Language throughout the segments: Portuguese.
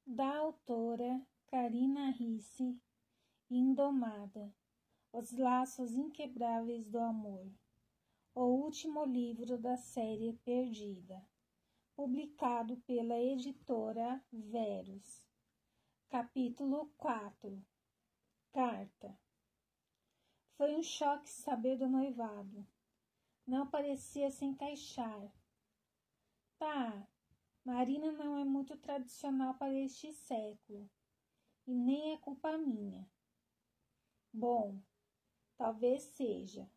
Da autora Karina Ricci, Indomada, Os Laços Inquebráveis do Amor, o último livro da série Perdida, publicado pela editora Verus. Capítulo 4. Carta. Foi um choque saber do noivado. Não parecia se encaixar. Marina não é muito tradicional para este século, e nem é culpa minha. Bom, talvez seja.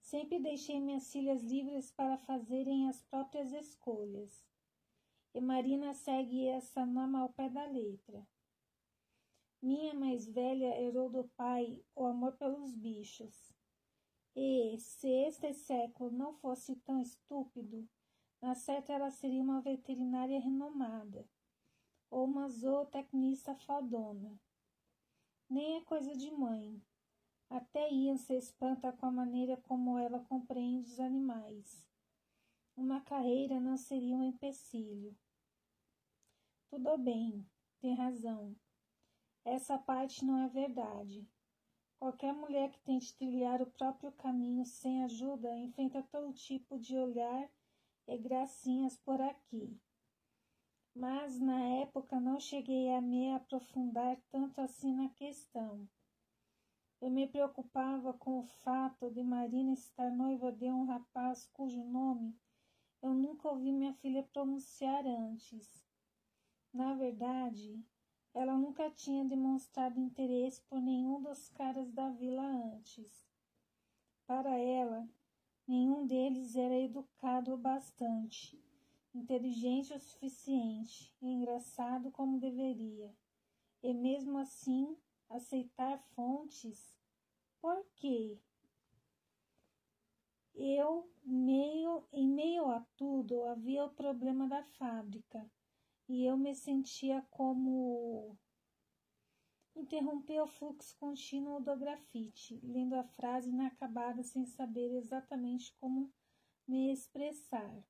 Sempre deixei minhas filhas livres para fazerem as próprias escolhas, e Marina segue essa norma ao pé da letra. Minha mais velha herdou do pai o amor pelos bichos, e, se este século não fosse tão estúpido, na certa ela seria uma veterinária renomada, ou uma zootecnista fodona. Nem é coisa de mãe. Até Ian se espanta com a maneira como ela compreende os animais. Uma carreira não seria um empecilho. Tudo bem, tem razão. Essa parte não é verdade. Qualquer mulher que tente trilhar o próprio caminho sem ajuda enfrenta todo tipo de olhar e gracinhas por aqui. Mas na época não cheguei a me aprofundar tanto assim na questão. Eu me preocupava com o fato de Marina estar noiva de um rapaz cujo nome eu nunca ouvi minha filha pronunciar antes. Na verdade, ela nunca tinha demonstrado interesse por nenhum dos caras da vila antes. Para ela, nenhum deles era educado o bastante, inteligente o suficiente e engraçado como deveria. E mesmo assim, aceitar fontes? Por quê? Em meio a tudo, havia o problema da fábrica, e eu me sentia como... Interrompeu o fluxo contínuo do grafite, lendo a frase inacabada sem saber exatamente como me expressar.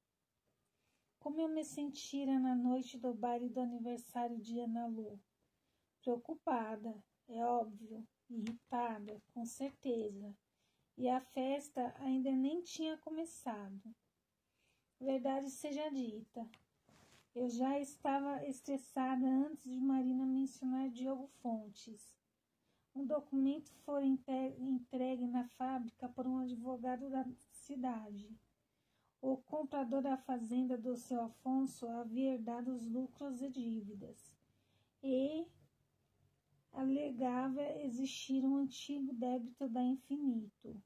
Como eu me sentira na noite do baile do aniversário de Ana Lu. Preocupada, é óbvio, irritada, com certeza. E a festa ainda nem tinha começado. Verdade seja dita, eu já estava estressada antes de Marina mencionar Diogo Fontes. Um documento foi entregue na fábrica por um advogado da cidade. O comprador da fazenda do seu Afonso havia herdado os lucros e dívidas, e alegava existir um antigo débito da Infinito.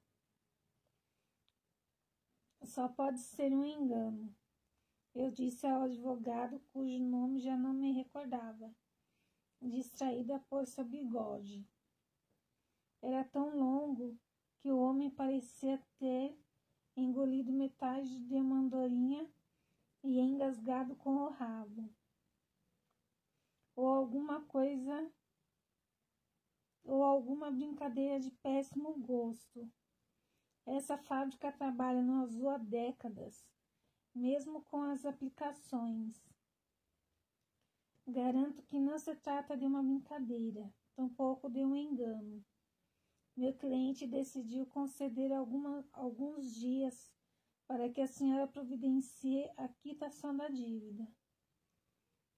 Só pode ser um engano, eu disse ao advogado, cujo nome já não me recordava, distraída por seu bigode. Era tão longo que o homem parecia ter engolido metade de uma andorinha e engasgado com o rabo. Ou alguma brincadeira de péssimo gosto. Essa fábrica trabalha no azul há décadas, mesmo com as aplicações. Garanto que não se trata de uma brincadeira, tampouco de um engano. Meu cliente decidiu conceder alguns dias para que a senhora providencie a quitação da dívida.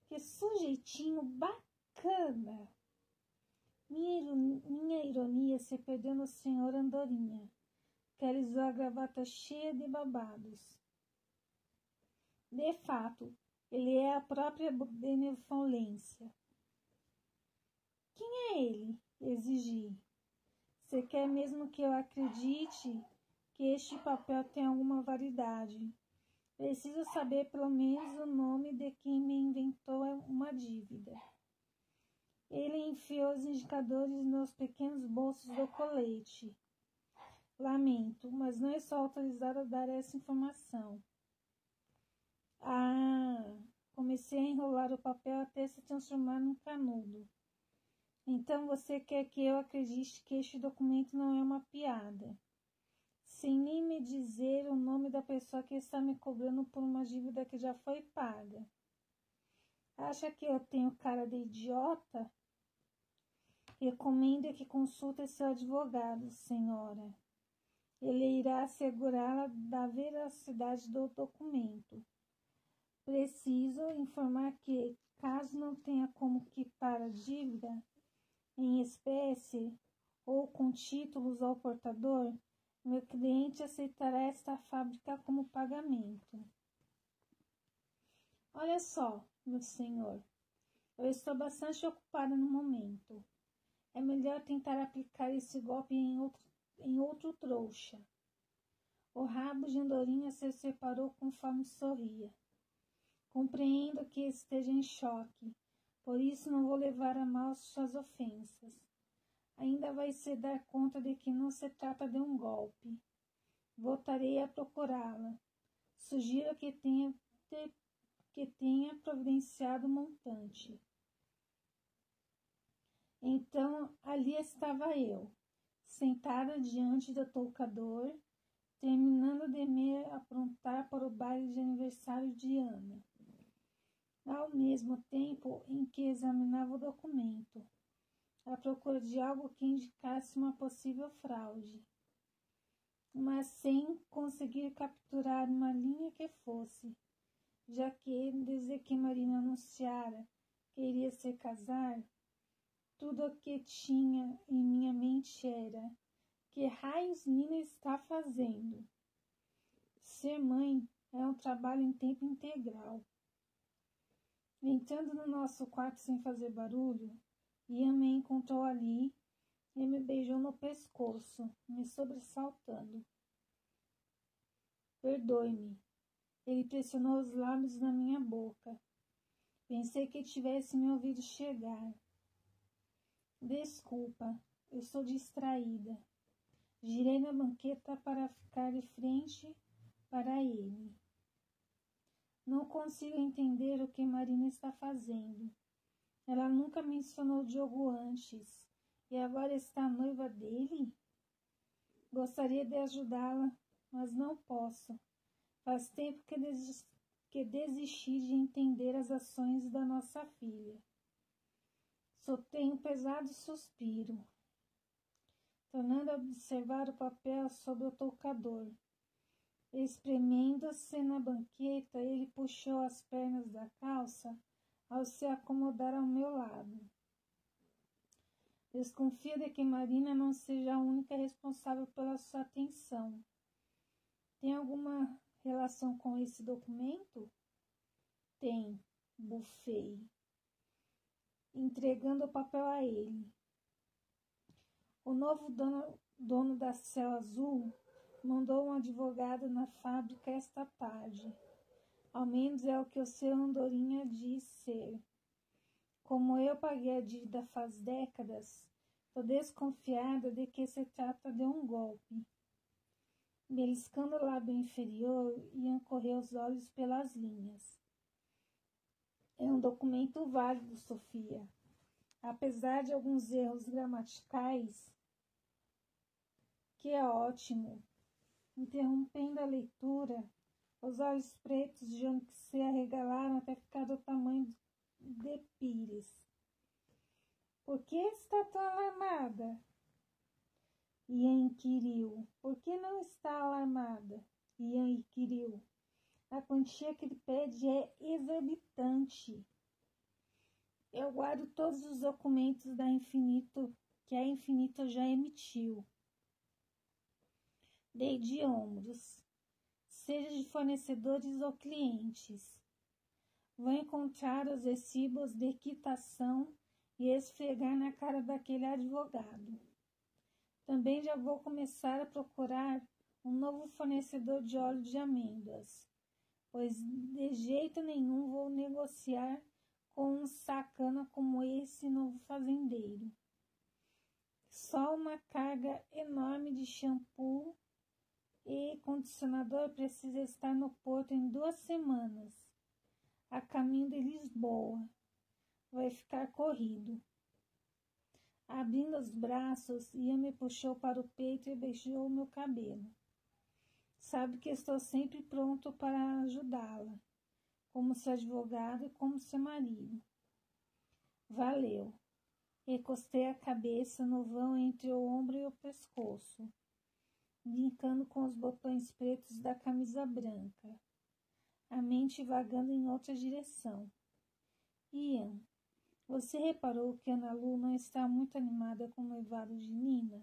Que sujeitinho bacana! Minha ironia se perdeu no senhor Andorinha, que alisou a gravata cheia de babados. De fato, ele é a própria benevolência. Quem é ele? Exigi. Você quer mesmo que eu acredite que este papel tem alguma validade? Preciso saber pelo menos o nome de quem me inventou uma dívida. Ele enfiou os indicadores nos pequenos bolsos do colete. Lamento, mas não estou autorizado a dar essa informação. Comecei a enrolar o papel até se transformar num canudo. Então você quer que eu acredite que este documento não é uma piada, sem nem me dizer o nome da pessoa que está me cobrando por uma dívida que já foi paga. Acha que eu tenho cara de idiota? Recomendo que consulte seu advogado, senhora. Ele irá assegurá-la da veracidade do documento. Preciso informar que, caso não tenha como quitar a dívida em espécie ou com títulos ao portador, meu cliente aceitará esta fábrica como pagamento. Olha só, meu senhor, eu estou bastante ocupada no momento. É melhor tentar aplicar esse golpe em outro trouxa. O rabo de Andorinha se separou conforme sorria. Compreendo que esteja em choque, por isso não vou levar a mal suas ofensas. Ainda vai se dar conta de que não se trata de um golpe. Voltarei a procurá-la. Sugiro que tenha providenciado o montante. Então, ali estava eu, sentada diante do toucador, terminando de me aprontar para o baile de aniversário de Ana, ao mesmo tempo em que examinava o documento, à procura de algo que indicasse uma possível fraude, mas sem conseguir capturar uma linha que fosse, já que, desde que Marina anunciara que iria se casar, tudo o que tinha em minha mente era: que raios Nina está fazendo? Ser mãe é um trabalho em tempo integral. Entrando no nosso quarto sem fazer barulho, Ian me encontrou ali e me beijou no pescoço, me sobressaltando. Perdoe-me. Ele pressionou os lábios na minha boca. Pensei que tivesse me ouvido chegar. Desculpa, eu estou distraída. Girei na banqueta para ficar de frente para ele. Não consigo entender o que Marina está fazendo. Ela nunca mencionou Diogo antes e agora está noiva dele? Gostaria de ajudá-la, mas não posso. Faz tempo que desisti de entender as ações da nossa filha. Soltei um pesado suspiro, tornando a observar o papel sobre o toucador. Espremendo-se na banqueta, ele puxou as pernas da calça ao se acomodar ao meu lado. Desconfio de que Marina não seja a única responsável pela sua atenção. Tem alguma relação com esse documento? Tem, bufei, entregando o papel a ele. O novo dono da Céu Azul mandou um advogado na fábrica esta tarde. Ao menos é o que o seu Andorinha diz ser. Como eu paguei a dívida faz décadas, estou desconfiada de que se trata de um golpe. Beliscando o lábio inferior, Ian correu os olhos pelas linhas. É um documento válido, Sofia. Apesar de alguns erros gramaticais, que é ótimo. Interrompendo a leitura, os olhos pretos de John se arregalaram até ficar do tamanho de pires. Por que está tão alarmada? Ian inquiriu. Por que não está alarmada? Ian inquiriu. A quantia que ele pede é exorbitante. Eu guardo todos os documentos que a Infinito já emitiu. Dei de ombros. Seja de fornecedores ou clientes. Vou encontrar os recibos de quitação e esfregar na cara daquele advogado. Também já vou começar a procurar um novo fornecedor de óleo de amêndoas, pois de jeito nenhum vou negociar com um sacana como esse novo fazendeiro. Só uma carga enorme de shampoo e condicionador precisa estar no porto em 2 semanas, a caminho de Lisboa. Vai ficar corrido. Abrindo os braços, Ian me puxou para o peito e beijou meu cabelo. Sabe que estou sempre pronto para ajudá-la. como seu advogado e como seu marido. Valeu. Recostei a cabeça no vão entre o ombro e o pescoço, brincando com os botões pretos da camisa branca, a mente vagando em outra direção. Ian, você reparou que Ana Lu não está muito animada com o noivado de Nina?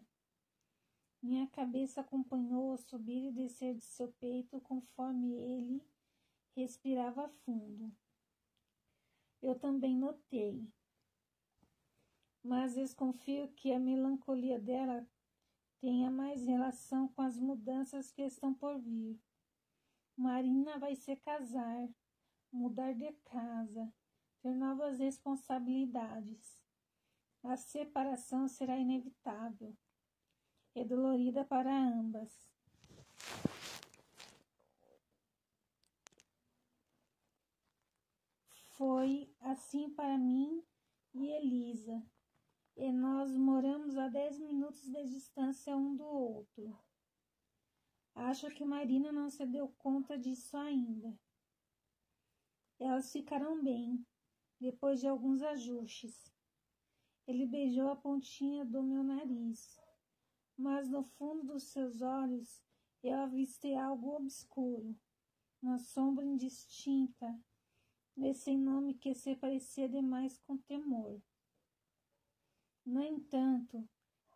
Minha cabeça acompanhou o subir e descer de seu peito conforme ele respirava fundo. Eu também notei, mas desconfio que a melancolia dela tenha mais relação com as mudanças que estão por vir. Marina vai se casar, mudar de casa, ter novas responsabilidades. A separação será inevitável e dolorida para ambas. Foi assim para mim e Elisa, e nós moramos a 10 minutos de distância um do outro. Acho que Marina não se deu conta disso ainda. Elas ficarão bem, depois de alguns ajustes. Ele beijou a pontinha do meu nariz, mas no fundo dos seus olhos eu avistei algo obscuro, uma sombra indistinta, desse nome que se parecia demais com temor. No entanto,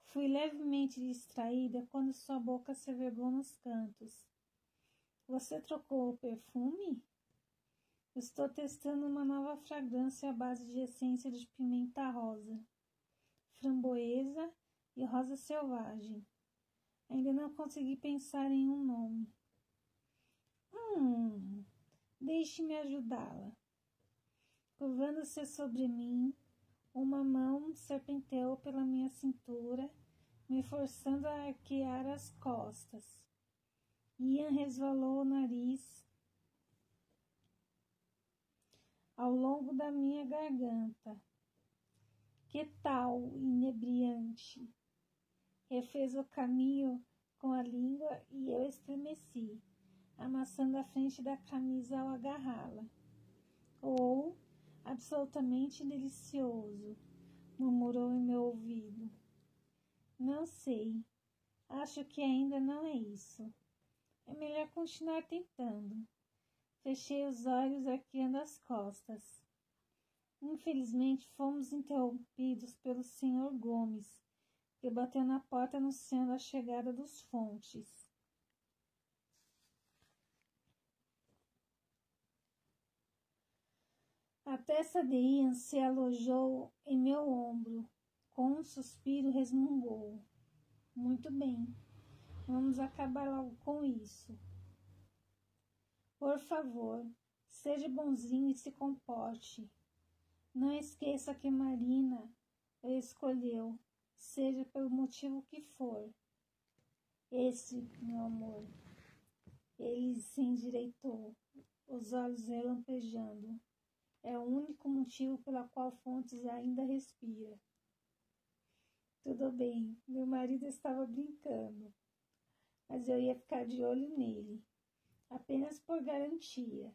fui levemente distraída quando sua boca se vergou nos cantos. Você trocou o perfume? Estou testando uma nova fragrância à base de essência de pimenta rosa, framboesa e rosa selvagem. Ainda não consegui pensar em um nome. Deixe-me ajudá-la. Curvando-se sobre mim, uma mão serpenteou pela minha cintura, me forçando a arquear as costas. Ian resvalou o nariz ao longo da minha garganta. Que tal, inebriante? Refez o caminho com a língua e eu estremeci, amassando a frente da camisa ao agarrá-la. Ou, absolutamente delicioso, murmurou em meu ouvido. Não sei. Acho que ainda não é isso. É melhor continuar tentando. Fechei os olhos arqueando as costas. Infelizmente, fomos interrompidos pelo Sr. Gomes, que bateu na porta anunciando a chegada dos Fontes. A testa de Ian se alojou em meu ombro. Com um suspiro, resmungou. Muito bem, vamos acabar logo com isso. Por favor, seja bonzinho e se comporte. Não esqueça que Marina o escolheu, seja pelo motivo que for. Esse, meu amor. Ele se endireitou, os olhos relampejando. É o único motivo pela qual Fontes ainda respira. Tudo bem, meu marido estava brincando, mas eu ia ficar de olho nele, apenas por garantia.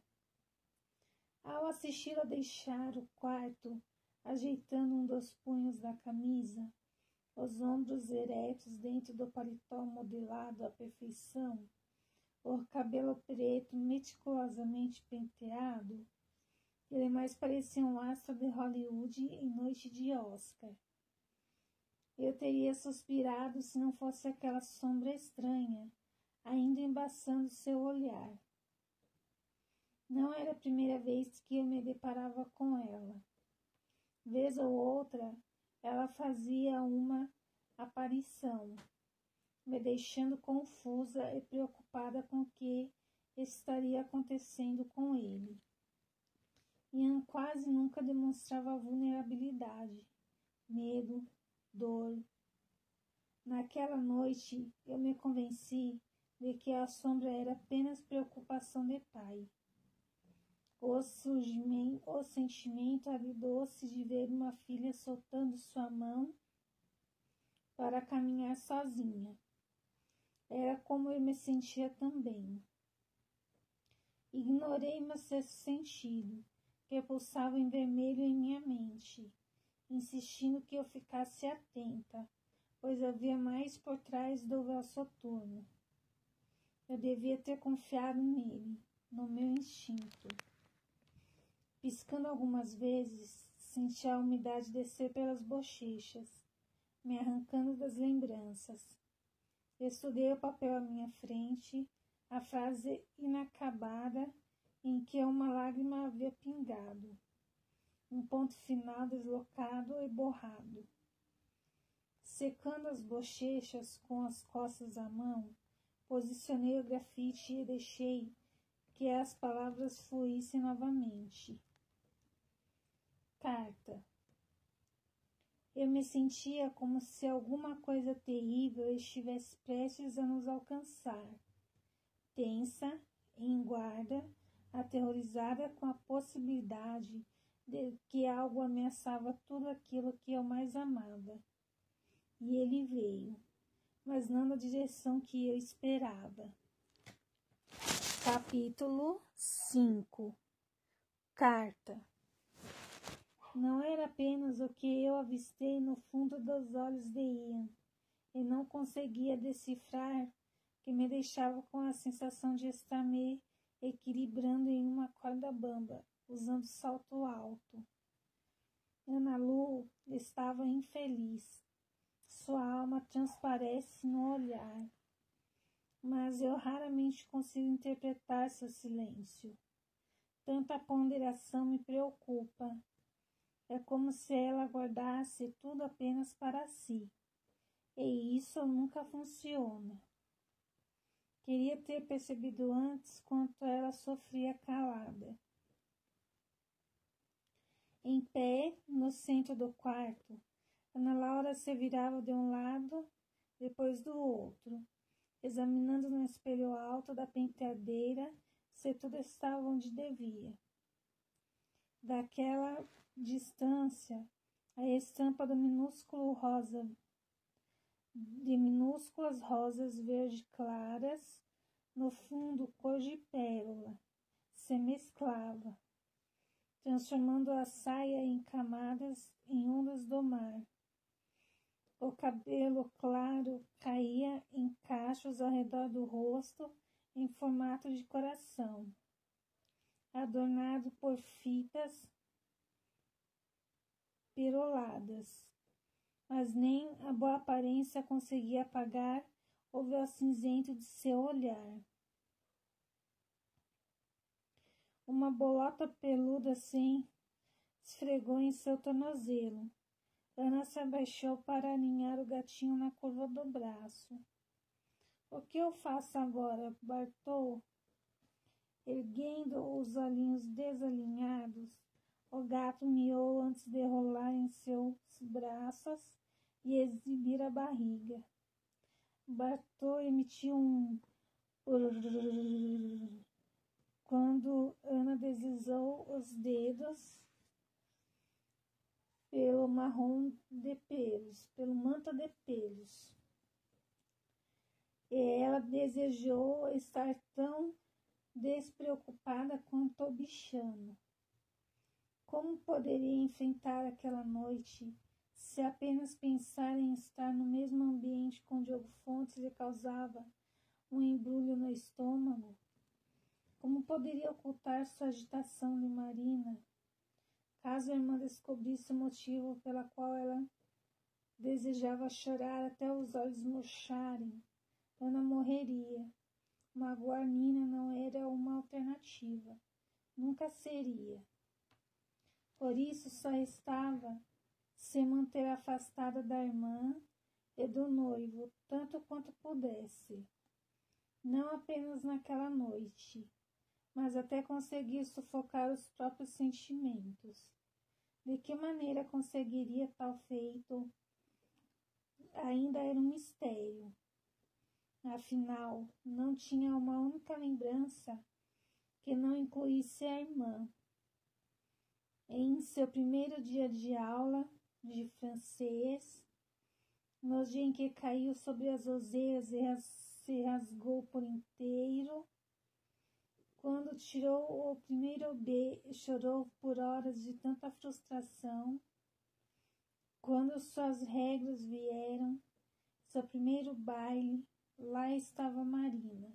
Ao assisti-lo a deixar o quarto, ajeitando um dos punhos da camisa, os ombros eretos dentro do paletó modelado à perfeição, o cabelo preto meticulosamente penteado, ele mais parecia um astro de Hollywood em noite de Oscar. Eu teria suspirado se não fosse aquela sombra estranha, ainda embaçando seu olhar. Não era a primeira vez que eu me deparava com ela. Vez ou outra, ela fazia uma aparição, me deixando confusa e preocupada com o que estaria acontecendo com ele. Ian quase nunca demonstrava vulnerabilidade, medo, dor. Naquela noite, eu me convenci de que a sombra era apenas preocupação de pai. O sentimento agridoce de ver uma filha soltando sua mão para caminhar sozinha. Era como eu me sentia também. Ignorei meu sexto sentido, que pulsava em vermelho em minha mente, insistindo que eu ficasse atenta, pois havia mais por trás do véu soturno. Eu devia ter confiado nele, no meu instinto. Piscando algumas vezes, senti a umidade descer pelas bochechas, me arrancando das lembranças. Estudei o papel à minha frente, a frase inacabada em que uma lágrima havia pingado, um ponto final deslocado e borrado. Secando as bochechas com as costas à mão, posicionei o grafite e deixei que as palavras fluíssem novamente. Carta. Eu me sentia como se alguma coisa terrível estivesse prestes a nos alcançar. Tensa, em guarda, aterrorizada com a possibilidade de que algo ameaçava tudo aquilo que eu mais amava. E ele veio, mas não na direção que eu esperava. Capítulo 5. Carta. Não era apenas o que eu avistei no fundo dos olhos de Ian, e não conseguia decifrar, que me deixava com a sensação de estar me equilibrando em uma corda bamba, usando salto alto. Ana Lu estava infeliz. Sua alma transparece no olhar, mas eu raramente consigo interpretar seu silêncio. Tanta ponderação me preocupa. É como se ela guardasse tudo apenas para si. E isso nunca funciona. Queria ter percebido antes quanto ela sofria calada. Em pé, no centro do quarto, Ana Laura se virava de um lado, depois do outro, examinando no espelho alto da penteadeira se tudo estava onde devia. Daquela distância, a estampa do minúsculo rosa, de minúsculas rosas verde claras, no fundo cor de pérola, se mesclava, transformando a saia em camadas em ondas do mar. O cabelo claro caía em cachos ao redor do rosto em formato de coração, adornado por fitas peroladas, mas nem a boa aparência conseguia apagar o véu cinzento de seu olhar. Uma bolota peluda assim esfregou em seu tornozelo. Ana se abaixou para aninhar o gatinho na curva do braço. O que eu faço agora, Bartô? Erguendo os olhinhos desalinhados, o gato miou antes de rolar em seus braços e exibir a barriga. Bartô emitiu um quando Ana deslizou os dedos pelo marrom de pelos, pelo manto de pelos. E ela desejou estar tão despreocupada quanto o bichano. Como poderia enfrentar aquela noite se apenas pensar em estar no mesmo ambiente com Diogo Fontes lhe causava um embrulho no estômago? Como poderia ocultar sua agitação de Marina? Caso a irmã descobrisse o motivo pela qual ela desejava chorar até os olhos murcharem, Ana morreria. Magoar Nina não era uma alternativa. Nunca seria. Por isso só restava se manter afastada da irmã e do noivo, tanto quanto pudesse. Não apenas naquela noite, mas até conseguir sufocar os próprios sentimentos. De que maneira conseguiria tal feito? Ainda era um mistério. Afinal, não tinha uma única lembrança que não incluísse a irmã. Em seu primeiro dia de aula de francês, no dia em que caiu sobre as roseiras e se rasgou por inteiro, Quando tirou o primeiro B, chorou por horas de tanta frustração. Quando suas regras vieram, seu primeiro baile, lá estava Marina.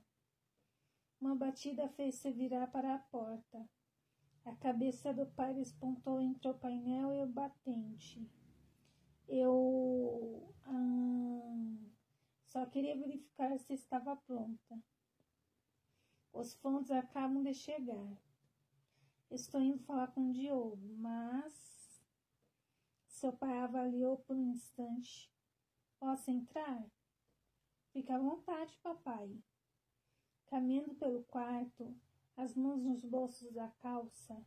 Uma batida fez-se virar para a porta. A cabeça do pai despontou entre o painel e o batente. Eu só queria verificar se estava pronta. Os fontes acabam de chegar. Estou indo falar com o Diogo, mas... Seu pai avaliou por um instante. Posso entrar? Fique à vontade, papai. Caminhando pelo quarto, as mãos nos bolsos da calça,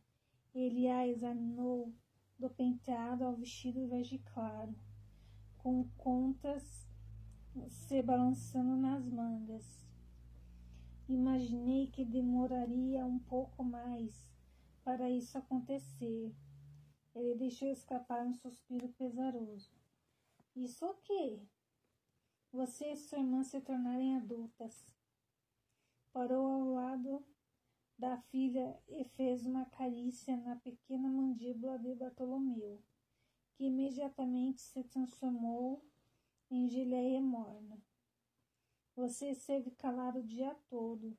ele a examinou do penteado ao vestido verde claro, com contas se balançando nas mangas. Imaginei que demoraria um pouco mais para isso acontecer. Ele deixou escapar um suspiro pesaroso. Isso o quê? Você e sua irmã se tornarem adultas. Parou ao lado da filha e fez uma carícia na pequena mandíbula de Bartolomeu, que imediatamente se transformou em geleia morna. Você esteve calado o dia todo.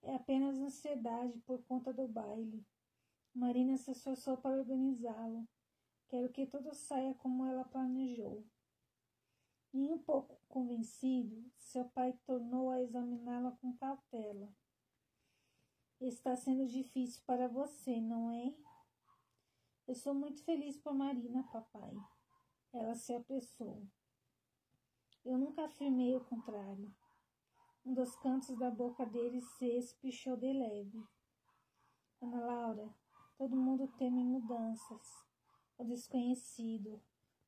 É apenas ansiedade por conta do baile. Marina se esforçou para organizá-lo. Quero que tudo saia como ela planejou. Nem um pouco convencido, seu pai tornou a examiná-la com cautela. Está sendo difícil para você, não é? Eu sou muito feliz por Marina, papai. Ela se apressou. Eu nunca afirmei o contrário. Um dos cantos da boca dele se espichou de leve. Ana Laura, todo mundo teme mudanças. O desconhecido,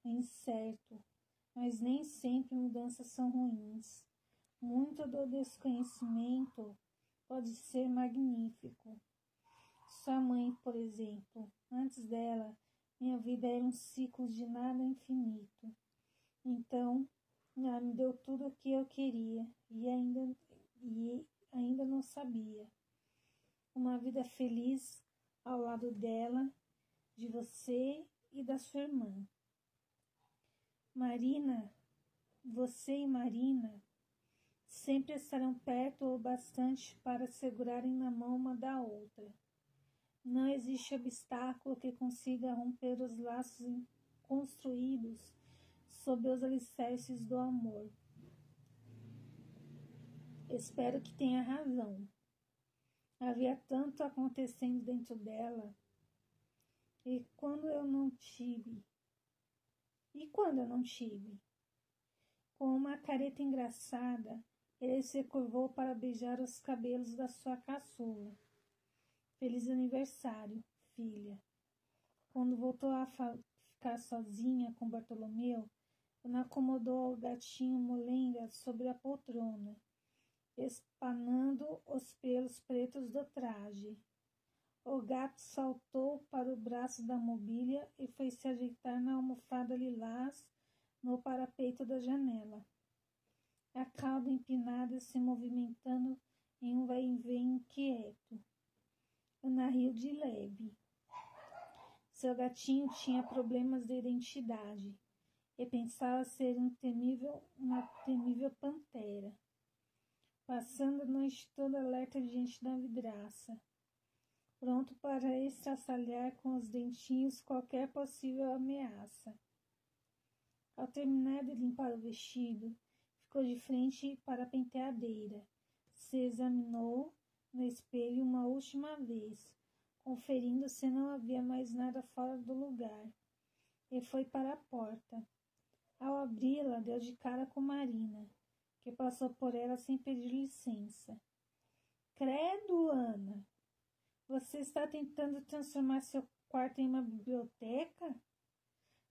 o incerto. Mas nem sempre mudanças são ruins. Muito do desconhecimento pode ser magnífico. Sua mãe, por exemplo, antes dela, minha vida era um ciclo de nada infinito. Então, ela me deu tudo o que eu queria e ainda não sabia. Uma vida feliz ao lado dela, de você e da sua irmã. Marina, você e Marina sempre estarão perto o bastante para segurarem na mão uma da outra. Não existe obstáculo que consiga romper os laços construídos sob os alicerces do amor. Espero que tenha razão. Havia tanto acontecendo dentro dela. E quando eu não tive? Com uma careta engraçada, ele se curvou para beijar os cabelos da sua caçula. Feliz aniversário, filha. Quando voltou a ficar sozinha com Bartolomeu, ela acomodou o gatinho molenga sobre a poltrona, espanando os pelos pretos do traje. O gato saltou para o braço da mobília e foi se ajeitar na almofada lilás no parapeito da janela. A cauda empinada se movimentando em um vai-e-vem inquieto. Ana riu de leve. Seu gatinho tinha problemas de identidade e pensava ser uma temível pantera, passando a noite toda alerta diante da vidraça, pronto para estraçalhar com os dentinhos qualquer possível ameaça. Ao terminar de limpar o vestido, ficou de frente para a penteadeira, se examinou no espelho uma última vez, conferindo se não havia mais nada fora do lugar, e foi para a porta. Ao abri-la, deu de cara com Marina, que passou por ela sem pedir licença. Credo, Ana! Você está tentando transformar seu quarto em uma biblioteca?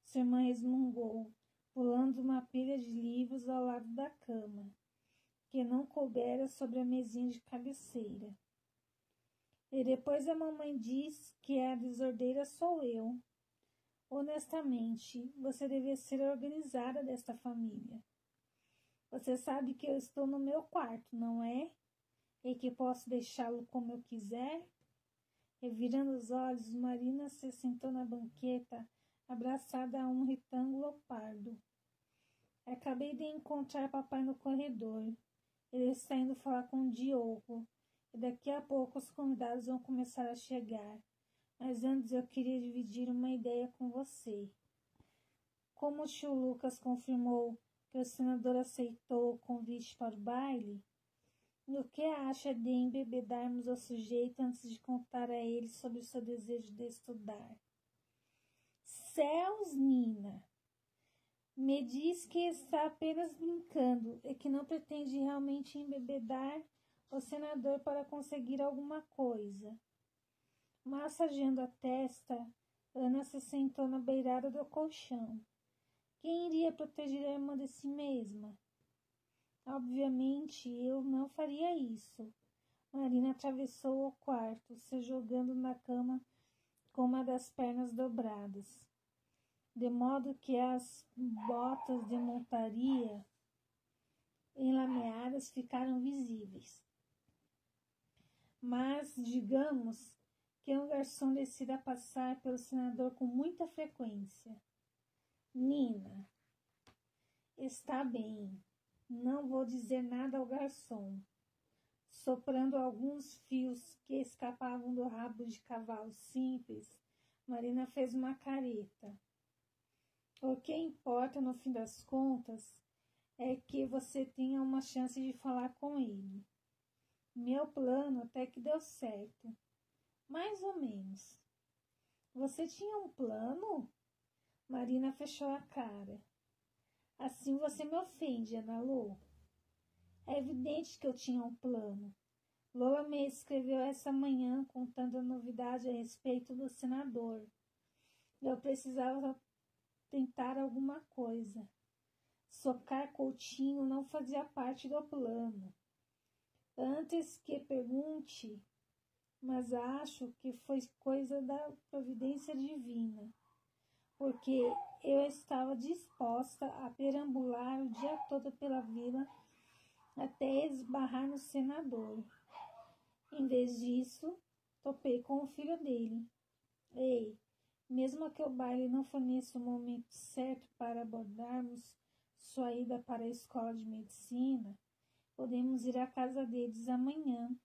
Sua irmã resmungou, pulando uma pilha de livros ao lado da cama, que não coubera sobre a mesinha de cabeceira. E depois a mamãe diz que a desordeira sou eu. Honestamente, você devia ser a organizada desta família. Você sabe que eu estou no meu quarto, não é? e que posso deixá-lo como eu quiser? Revirando os olhos, Marina se sentou na banqueta, abraçada a um retângulo pardo. Acabei de encontrar papai no corredor. Ele está indo falar com o Diogo, e daqui a pouco os convidados vão começar a chegar. Mas antes eu queria dividir uma ideia com você. Como o tio Lucas confirmou que o senador aceitou o convite para o baile, o que acha de embebedarmos o sujeito antes de contar a ele sobre o seu desejo de estudar? Céus, Nina! Me diz que está apenas brincando e que não pretende realmente embebedar o senador para conseguir alguma coisa. Massageando a testa, Ana se sentou na beirada do colchão. Quem iria proteger a irmã de si mesma? Obviamente, eu não faria isso. Marina atravessou o quarto, se jogando na cama com uma das pernas dobradas, de modo que as botas de montaria enlameadas ficaram visíveis. Mas, digamos que um garçom decida passar pelo senador com muita frequência. Nina, está bem. Não vou dizer nada ao garçom. Soprando alguns fios que escapavam do rabo de cavalo simples, Marina fez uma careta. O que importa, no fim das contas, é que você tenha uma chance de falar com ele. Meu plano até que deu certo. Mais ou menos. Você tinha um plano? Marina fechou a cara. Assim você me ofende, Ana Lu. É evidente que eu tinha um plano. Lola me escreveu essa manhã contando a novidade a respeito do senador. Eu precisava tentar alguma coisa. Socar Coutinho não fazia parte do plano. Antes que pergunte, mas acho que foi coisa da providência divina, porque eu estava disposta a perambular o dia todo pela vila até esbarrar no senador. Em vez disso, topei com o filho dele. Ei, mesmo que o baile não forneça o momento certo para abordarmos sua ida para a escola de medicina, podemos ir à casa deles amanhã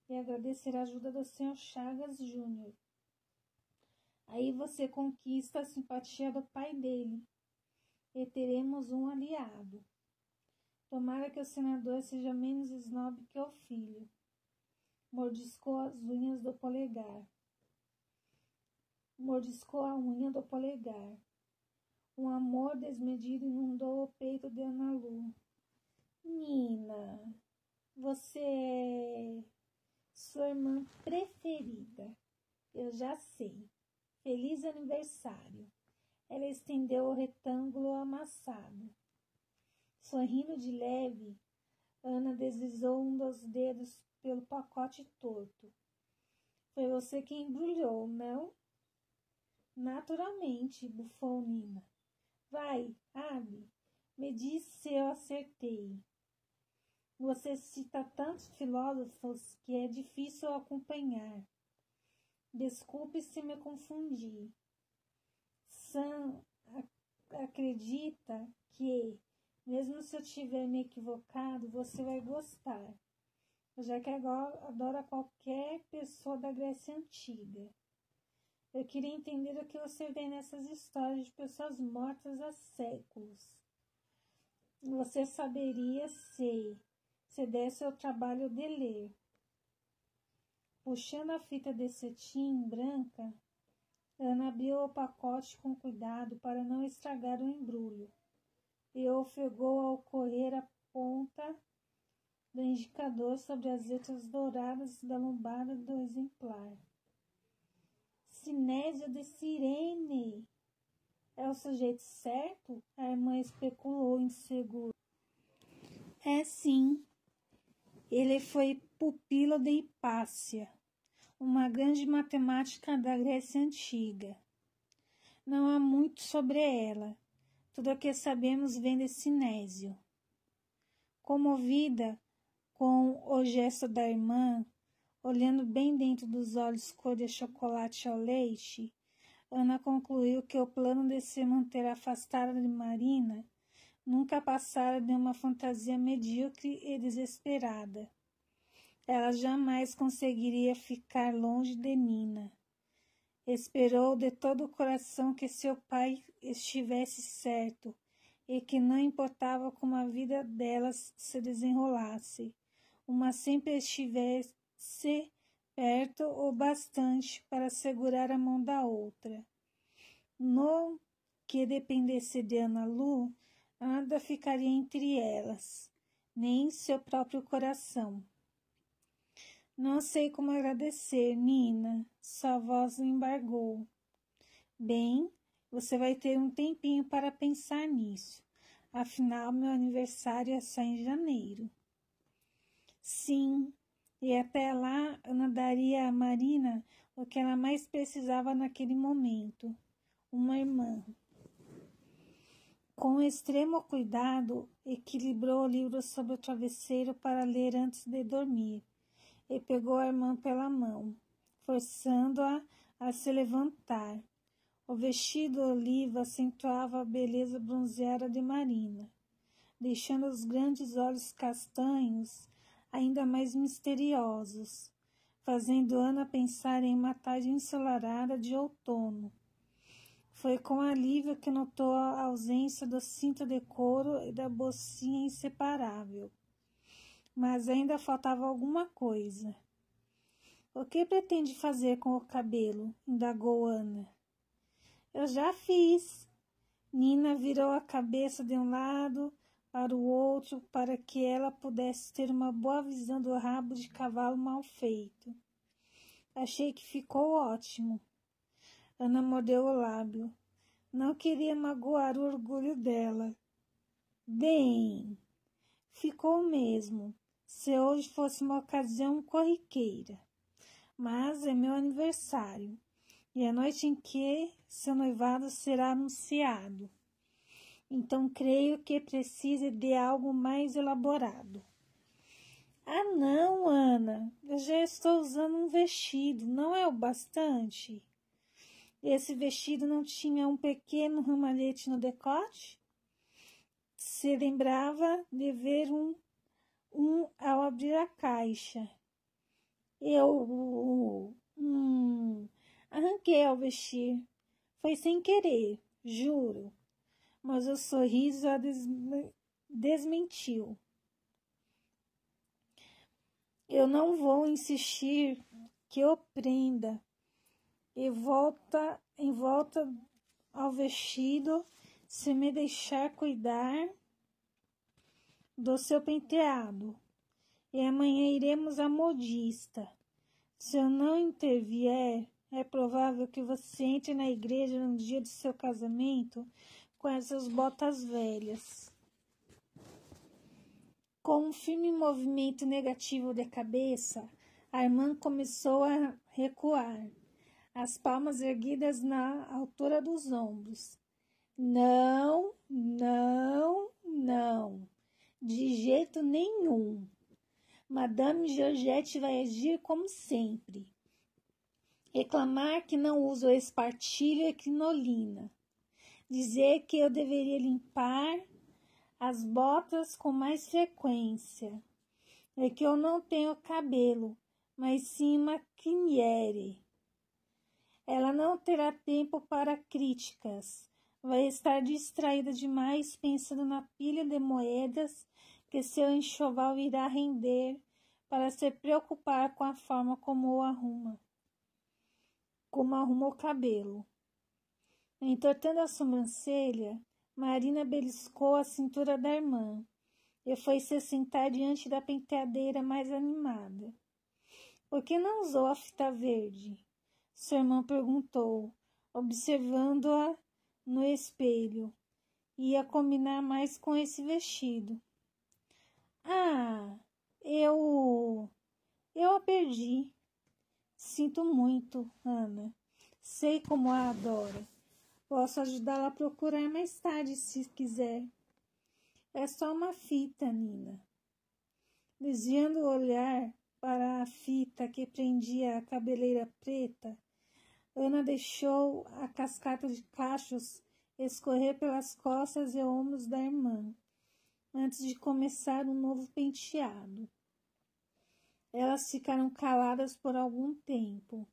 e agradecer a ajuda do Sr. Chagas Júnior. Aí você conquista a simpatia do pai dele e teremos um aliado. Tomara que o senador seja menos snob que o filho. Mordiscou as unhas do polegar. Mordiscou a unha do polegar. Um amor desmedido inundou o peito de Ana Lu. Nina, você é sua irmã preferida. Eu já sei. Feliz aniversário. Ela estendeu o retângulo amassado. Sorrindo de leve, Ana deslizou um dos dedos pelo pacote torto. Foi você que embrulhou, não? Naturalmente, bufou Nina. Vai, abre. Me diz se eu acertei. Você cita tantos filósofos que é difícil acompanhar. Desculpe se me confundi. Sam acredita que, mesmo se eu tiver me equivocado, você vai gostar, já que adora qualquer pessoa da Grécia Antiga. Eu queria entender o que você vê nessas histórias de pessoas mortas há séculos. Você saberia se desse ao trabalho de ler. Puxando a fita de cetim branca, Ana abriu o pacote com cuidado para não estragar o embrulho e ofegou ao correr a ponta do indicador sobre as letras douradas da lombada do exemplar. Sinésio de Cirene. É o sujeito certo? A irmã especulou insegura. É sim. Ele foi pupilo de Hipácia, uma grande matemática da Grécia Antiga. Não há muito sobre ela. Tudo o que sabemos vem de Sinésio. Comovida Com o gesto da irmã, olhando bem dentro dos olhos cor de chocolate ao leite, Ana concluiu que o plano de se manter afastada de Marina nunca passara de uma fantasia medíocre e desesperada. Ela jamais conseguiria ficar longe de Nina. Esperou de todo o coração que seu pai estivesse certo e que não importava como a vida delas se desenrolasse, uma sempre estivesse perto o bastante para segurar a mão da outra. No que dependesse de Ana Lu, nada ficaria entre elas, nem seu próprio coração. Não sei como agradecer, Nina, sua voz embargou. Bem, você vai ter um tempinho para pensar nisso. Afinal, meu aniversário é só em janeiro. Sim, e até lá Ana daria a Marina o que ela mais precisava naquele momento, uma irmã. Com extremo cuidado, equilibrou o livro sobre o travesseiro para ler antes de dormir e pegou a irmã pela mão, forçando-a a se levantar. O vestido oliva acentuava a beleza bronzeada de Marina, deixando os grandes olhos castanhos ainda mais misteriosos, fazendo Ana pensar em uma tarde ensolarada de outono. Foi com alívio que notou a ausência do cinto de couro e da bolsinha inseparável. Mas ainda faltava alguma coisa. O que pretende fazer com o cabelo? Indagou Ana. Eu já fiz. Nina virou a cabeça de um lado para o outro para que ela pudesse ter uma boa visão do rabo de cavalo mal feito. Achei que ficou ótimo. Ana mordeu o lábio. Não queria magoar o orgulho dela. Bem, ficou mesmo, se hoje fosse uma ocasião corriqueira. Mas é meu aniversário, e a noite em que seu noivado será anunciado. Então creio que precise de algo mais elaborado. Ah, não, Ana, eu já estou usando um vestido, não é o bastante? Esse vestido não tinha um pequeno ramalhete no decote? Se lembrava de ver um ao abrir a caixa. Eu arranquei ao vestir. Foi sem querer, juro. Mas o sorriso a desmentiu. Eu não vou insistir que o prenda. E em volta ao vestido, se me deixar cuidar do seu penteado. E amanhã iremos à modista. Se eu não intervier, é provável que você entre na igreja no dia do seu casamento com essas botas velhas. Com um firme movimento negativo de cabeça, a irmã começou a recuar, as palmas erguidas na altura dos ombros. Não, não, não, de jeito nenhum. Madame Georgette vai agir como sempre. Reclamar que não uso espartilho e crinolina. Dizer que eu deveria limpar as botas com mais frequência. E que eu não tenho cabelo, mas sim uma quiniere. Ela não terá tempo para críticas. Vai estar distraída demais pensando na pilha de moedas que seu enxoval irá render para se preocupar com a forma como arruma o cabelo. Entortando a sobrancelha, Marina beliscou a cintura da irmã e foi se sentar diante da penteadeira mais animada. Por que não usou a fita verde? Sua irmã perguntou, observando-a no espelho. Ia combinar mais com esse vestido. Ah, eu a perdi. Sinto muito, Ana. Sei como a adora. Posso ajudá-la a procurar mais tarde, se quiser. É só uma fita, Nina. Desviando o olhar para a fita que prendia a cabeleira preta, Ana deixou a cascata de cachos escorrer pelas costas e ombros da irmã, antes de começar um novo penteado. Elas ficaram caladas por algum tempo,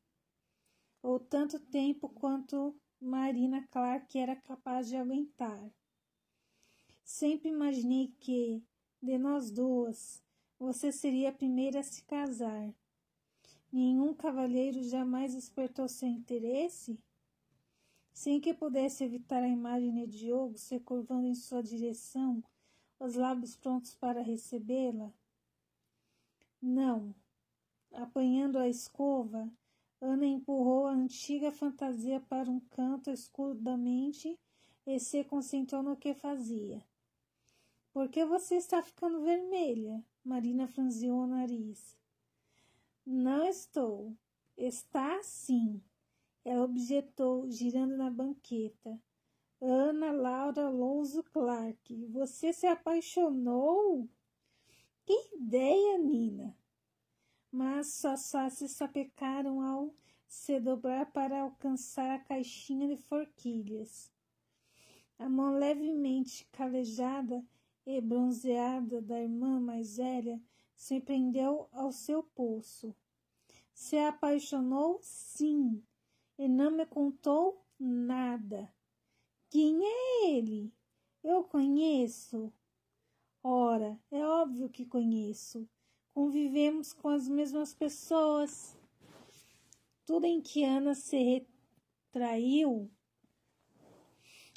ou tanto tempo quanto Marina Clark era capaz de aguentar. Sempre imaginei que, de nós duas, você seria a primeira a se casar. Nenhum cavalheiro jamais despertou seu interesse? Sem que pudesse evitar a imagem de Diogo se curvando em sua direção, os lábios prontos para recebê-la. Não. Apanhando a escova, Ana empurrou a antiga fantasia para um canto escuro da mente e se concentrou no que fazia. — Por que você está ficando vermelha? Marina franziu o nariz. — Não estou. Está sim. Ela objetou, girando na banqueta. Ana Laura Alonso Clark, você se apaixonou? Que ideia, Nina! Mas suas faces sapecaram ao se dobrar para alcançar a caixinha de forquilhas. A mão levemente calejada e bronzeada da irmã mais velha se prendeu ao seu pulso. Se apaixonou, sim, e não me contou nada. Quem é ele? Eu conheço. Ora, é óbvio que conheço. Convivemos com as mesmas pessoas. Tudo em que Ana se retraiu,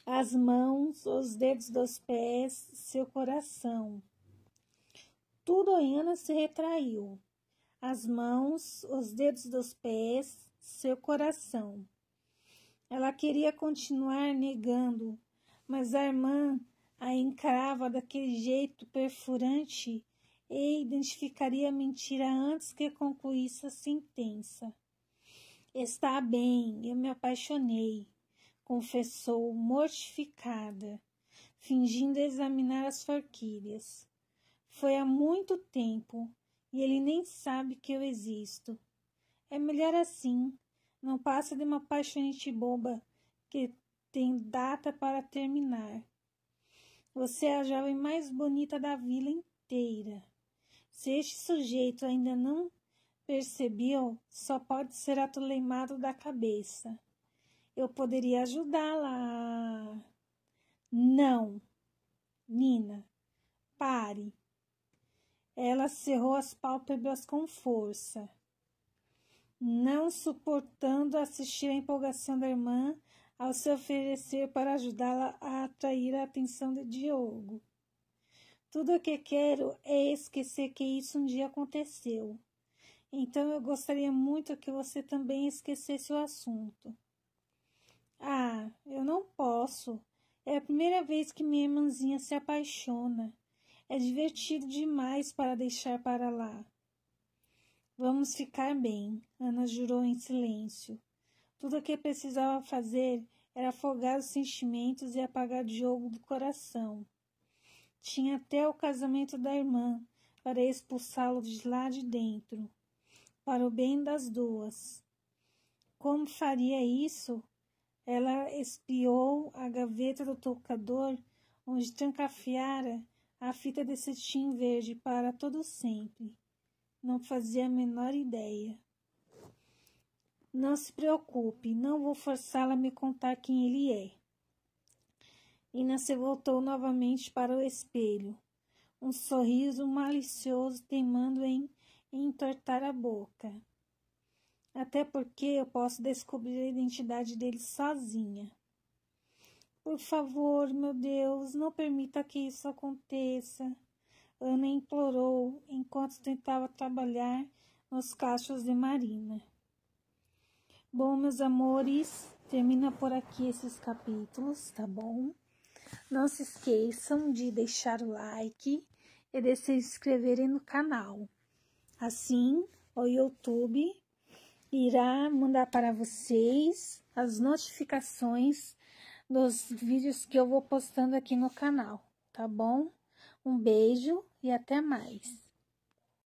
as mãos, os dedos dos pés, seu coração. Tudo em Ana se retraiu. As mãos, os dedos dos pés, seu coração. Ela queria continuar negando, mas a irmã a encarava daquele jeito perfurante e identificaria a mentira antes que concluísse a sentença. Está bem, eu me apaixonei, confessou mortificada, fingindo examinar as forquilhas. Foi há muito tempo e ele nem sabe que eu existo. É melhor assim, não passa de uma paixonite boba que tem data para terminar. Você é a jovem mais bonita da vila inteira. Se este sujeito ainda não percebeu, só pode ser atoleimado da cabeça. Eu poderia ajudá-la. Não. Nina, pare. Ela cerrou as pálpebras com força, não suportando assistir a empolgação da irmã ao se oferecer para ajudá-la a atrair a atenção de Diogo. Tudo o que quero é esquecer que isso um dia aconteceu. Então eu gostaria muito que você também esquecesse o assunto. Ah, eu não posso. É a primeira vez que minha irmãzinha se apaixona. É divertido demais para deixar para lá. Vamos ficar bem, Ana jurou em silêncio. Tudo o que precisava fazer era afogar os sentimentos e apagar Diogo do coração. Tinha até o casamento da irmã para expulsá-lo de lá de dentro, para o bem das duas. Como faria isso? Ela espiou a gaveta do tocador, onde trancafiara a fita de cetim verde para todo sempre. Não fazia a menor ideia. Não se preocupe, não vou forçá-la a me contar quem ele é. Ina se voltou novamente para o espelho, um sorriso malicioso teimando em entortar a boca. Até porque eu posso descobrir a identidade dele sozinha. Por favor, meu Deus, não permita que isso aconteça. Ana implorou enquanto tentava trabalhar nos cachos de Marina. Bom, meus amores, termina por aqui esses capítulos, tá bom? Não se esqueçam de deixar o like e de se inscreverem no canal. Assim, o YouTube irá mandar para vocês as notificações dos vídeos que eu vou postando aqui no canal, tá bom? Um beijo e até mais.